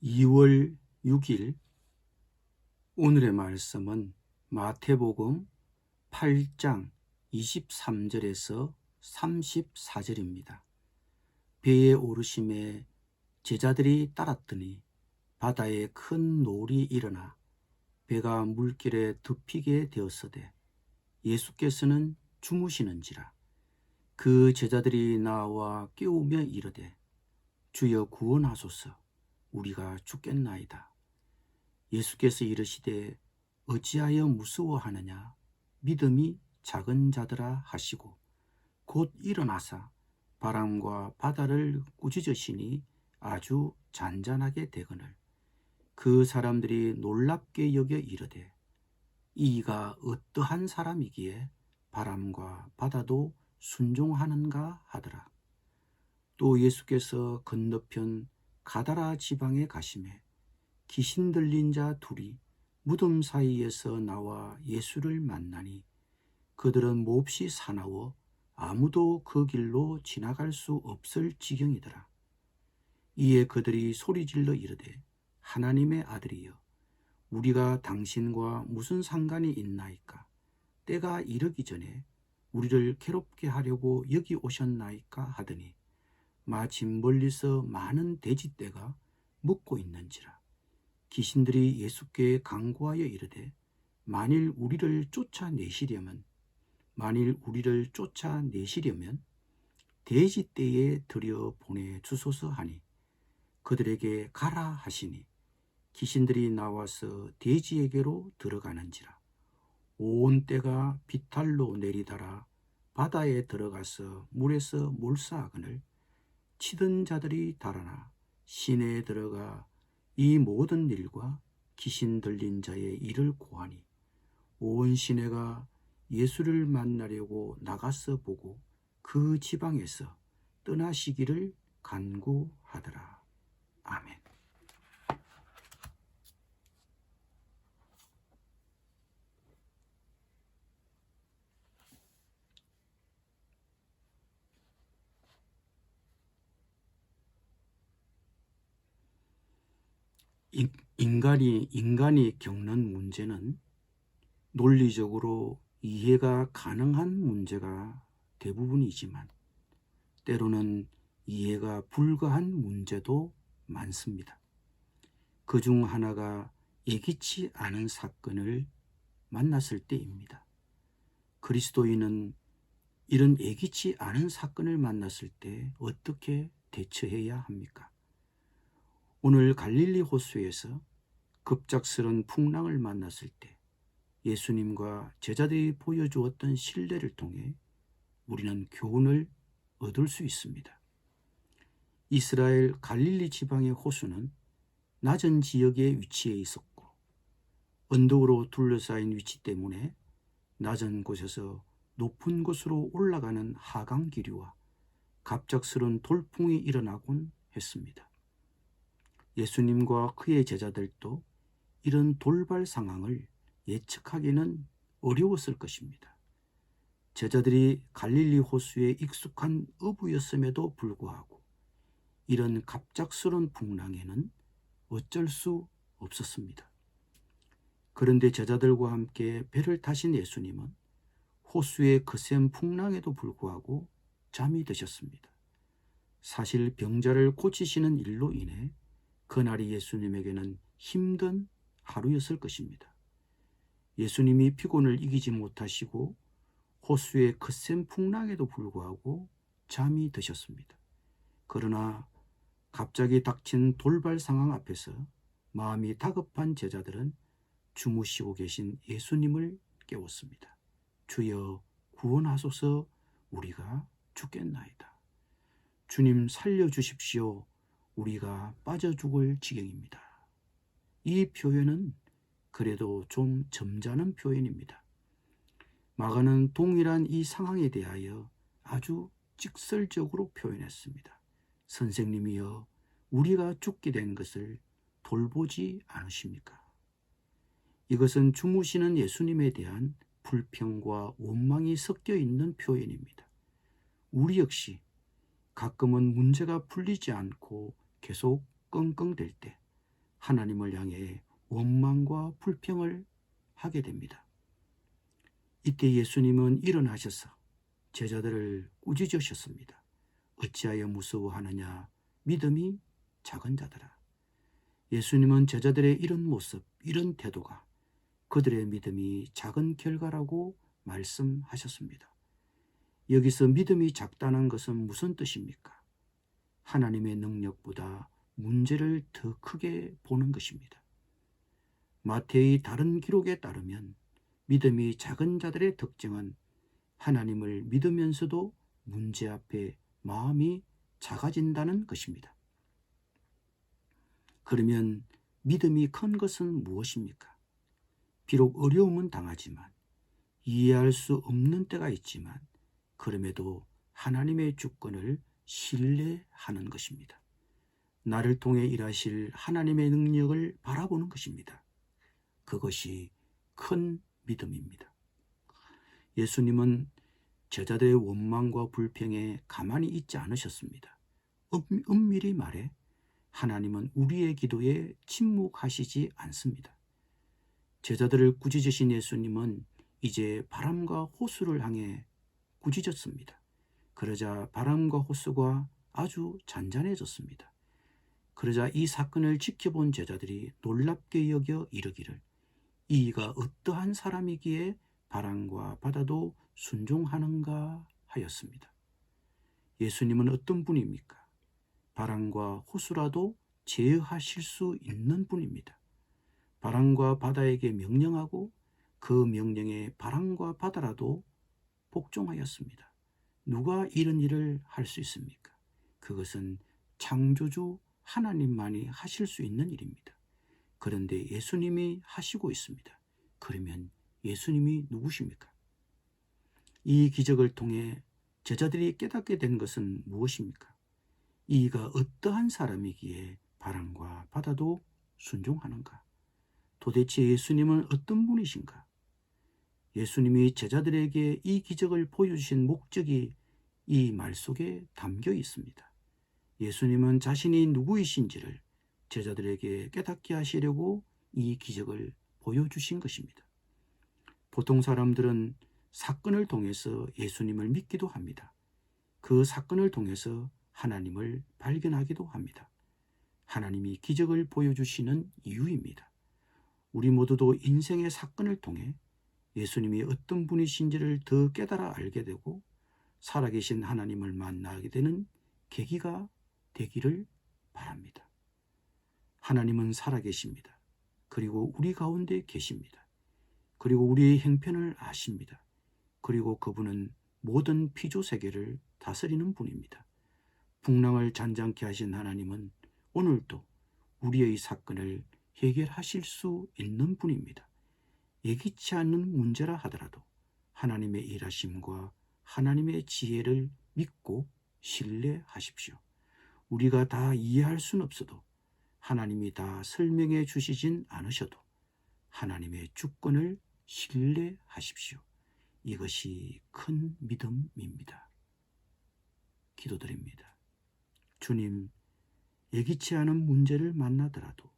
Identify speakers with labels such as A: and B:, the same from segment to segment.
A: 2월 6일 오늘의 말씀은 마태복음 8장 23절에서 34절입니다. 배에 오르심에 제자들이 따랐더니 바다에 큰 놀이 일어나 배가 물길에 덮이게 되었으되 예수께서는 주무시는지라. 그 제자들이 나와 깨우며 이르되 주여 구원하소서, 우리가 죽겠나이다. 예수께서 이르시되 어찌하여 무서워하느냐, 믿음이 작은 자들아 하시고 곧 일어나사 바람과 바다를 꾸짖으시니 아주 잔잔하게 되거늘 그 사람들이 놀랍게 여겨 이르되 이가 어떠한 사람이기에 바람과 바다도 순종하는가 하더라. 또 예수께서 건너편 가다라 지방에 가시매 귀신 들린 자 둘이 무덤 사이에서 나와 예수를 만나니 그들은 몹시 사나워 아무도 그 길로 지나갈 수 없을 지경이더라. 이에 그들이 소리질러 이르되 하나님의 아들이여, 우리가 당신과 무슨 상관이 있나이까? 때가 이르기 전에 우리를 괴롭게 하려고 여기 오셨나이까 하더니 마침 멀리서 많은 돼지떼가 먹고 있는지라. 귀신들이 예수께 간구하여 이르되 만일 우리를 쫓아내시려면 돼지떼에 들여 보내 주소서 하니 그들에게 가라 하시니 귀신들이 나와서 돼지에게로 들어가는지라. 온 떼가 비탈로 내리달아 바다에 들어가서 물에서 몰사하거늘 치던 자들이 달아나 시내에 들어가 이 모든 일과 귀신 들린 자의 일을 고하니 온 시내가 예수를 만나려고 나가서 보고 그 지방에서 떠나시기를 간구하더라. 아멘. 인간이 겪는 문제는 논리적으로 이해가 가능한 문제가 대부분이지만 때로는 이해가 불가한 문제도 많습니다. 그중 하나가 예기치 않은 사건을 만났을 때입니다. 그리스도인은 이런 예기치 않은 사건을 만났을 때 어떻게 대처해야 합니까? 오늘 갈릴리 호수에서 급작스런 풍랑을 만났을 때 예수님과 제자들이 보여주었던 신뢰를 통해 우리는 교훈을 얻을 수 있습니다. 이스라엘 갈릴리 지방의 호수는 낮은 지역에 위치해 있었고 언덕으로 둘러싸인 위치 때문에 낮은 곳에서 높은 곳으로 올라가는 하강 기류와 갑작스런 돌풍이 일어나곤 했습니다. 예수님과 그의 제자들도 이런 돌발 상황을 예측하기는 어려웠을 것입니다. 제자들이 갈릴리 호수에 익숙한 어부였음에도 불구하고 이런 갑작스러운 풍랑에는 어쩔 수 없었습니다. 그런데 제자들과 함께 배를 타신 예수님은 호수의 거센 풍랑에도 불구하고 잠이 드셨습니다. 사실 병자를 고치시는 일로 인해 그날이 예수님에게는 힘든 하루였을 것입니다. 예수님이 피곤을 이기지 못하시고 호수의 거센 풍랑에도 불구하고 잠이 드셨습니다. 그러나 갑자기 닥친 돌발 상황 앞에서 마음이 다급한 제자들은 주무시고 계신 예수님을 깨웠습니다. 주여 구원하소서, 우리가 죽겠나이다. 주님 살려주십시오, 우리가 빠져 죽을 지경입니다. 이 표현은 그래도 좀 점잖은 표현입니다. 마가는 동일한 이 상황에 대하여 아주 직설적으로 표현했습니다. 선생님이여, 우리가 죽게 된 것을 돌보지 않으십니까? 이것은 주무시는 예수님에 대한 불평과 원망이 섞여 있는 표현입니다. 우리 역시 가끔은 문제가 풀리지 않고 계속 끙끙댈 때 하나님을 향해 원망과 불평을 하게 됩니다. 이때 예수님은 일어나셔서 제자들을 꾸짖으셨습니다. 어찌하여 무서워하느냐, 믿음이 작은 자들아. 예수님은 제자들의 이런 모습, 이런 태도가 그들의 믿음이 작은 결과라고 말씀하셨습니다. 여기서 믿음이 작다는 것은 무슨 뜻입니까? 하나님의 능력보다 문제를 더 크게 보는 것입니다. 마태의 다른 기록에 따르면 믿음이 작은 자들의 특징은 하나님을 믿으면서도 문제 앞에 마음이 작아진다는 것입니다. 그러면 믿음이 큰 것은 무엇입니까? 비록 어려움은 당하지만, 이해할 수 없는 때가 있지만, 그럼에도 하나님의 주권을 신뢰하는 것입니다. 나를 통해 일하실 하나님의 능력을 바라보는 것입니다. 그것이 큰 믿음입니다. 예수님은 제자들의 원망과 불평에 가만히 있지 않으셨습니다. 엄밀히 말해 하나님은 우리의 기도에 침묵하시지 않습니다. 제자들을 꾸짖으신 예수님은 이제 바람과 호수를 향해 꾸짖었습니다. 그러자 바람과 호수가 아주 잔잔해졌습니다. 그러자 이 사건을 지켜본 제자들이 놀랍게 여겨 이르기를, 이가 어떠한 사람이기에 바람과 바다도 순종하는가 하였습니다. 예수님은 어떤 분입니까? 바람과 호수라도 제어하실 수 있는 분입니다. 바람과 바다에게 명령하고 그 명령에 바람과 바다라도 복종하였습니다. 누가 이런 일을 할 수 있습니까? 그것은 창조주 하나님만이 하실 수 있는 일입니다. 그런데 예수님이 하시고 있습니다. 그러면 예수님이 누구십니까? 이 기적을 통해 제자들이 깨닫게 된 것은 무엇입니까? 이가 어떠한 사람이기에 바람과 바다도 순종하는가? 도대체 예수님은 어떤 분이신가? 예수님이 제자들에게 이 기적을 보여주신 목적이 이 말 속에 담겨 있습니다. 예수님은 자신이 누구이신지를 제자들에게 깨닫게 하시려고 이 기적을 보여주신 것입니다. 보통 사람들은 사건을 통해서 예수님을 믿기도 합니다. 그 사건을 통해서 하나님을 발견하기도 합니다. 하나님이 기적을 보여주시는 이유입니다. 우리 모두도 인생의 사건을 통해 예수님이 어떤 분이신지를 더 깨달아 알게 되고 살아계신 하나님을 만나게 되는 계기가 되기를 바랍니다. 하나님은 살아계십니다. 그리고 우리 가운데 계십니다. 그리고 우리의 형편을 아십니다. 그리고 그분은 모든 피조세계를 다스리는 분입니다. 풍랑을 잔잔케 하신 하나님은 오늘도 우리의 사건을 해결하실 수 있는 분입니다. 예기치 않는 문제라 하더라도 하나님의 일하심과 하나님의 지혜를 믿고 신뢰하십시오. 우리가 다 이해할 수는 없어도, 하나님이 다 설명해 주시진 않으셔도 하나님의 주권을 신뢰하십시오. 이것이 큰 믿음입니다. 기도드립니다. 주님, 예기치 않은 문제를 만나더라도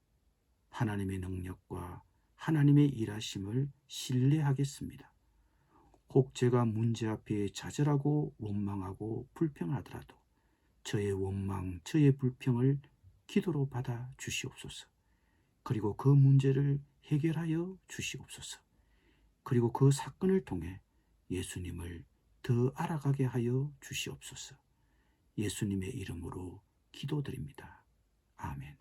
A: 하나님의 능력과 하나님의 일하심을 신뢰하겠습니다. 혹 제가 문제 앞에 좌절하고 원망하고 불평하더라도 저의 원망, 저의 불평을 기도로 받아 주시옵소서. 그리고 그 문제를 해결하여 주시옵소서. 그리고 그 사건을 통해 예수님을 더 알아가게 하여 주시옵소서. 예수님의 이름으로 기도드립니다. 아멘.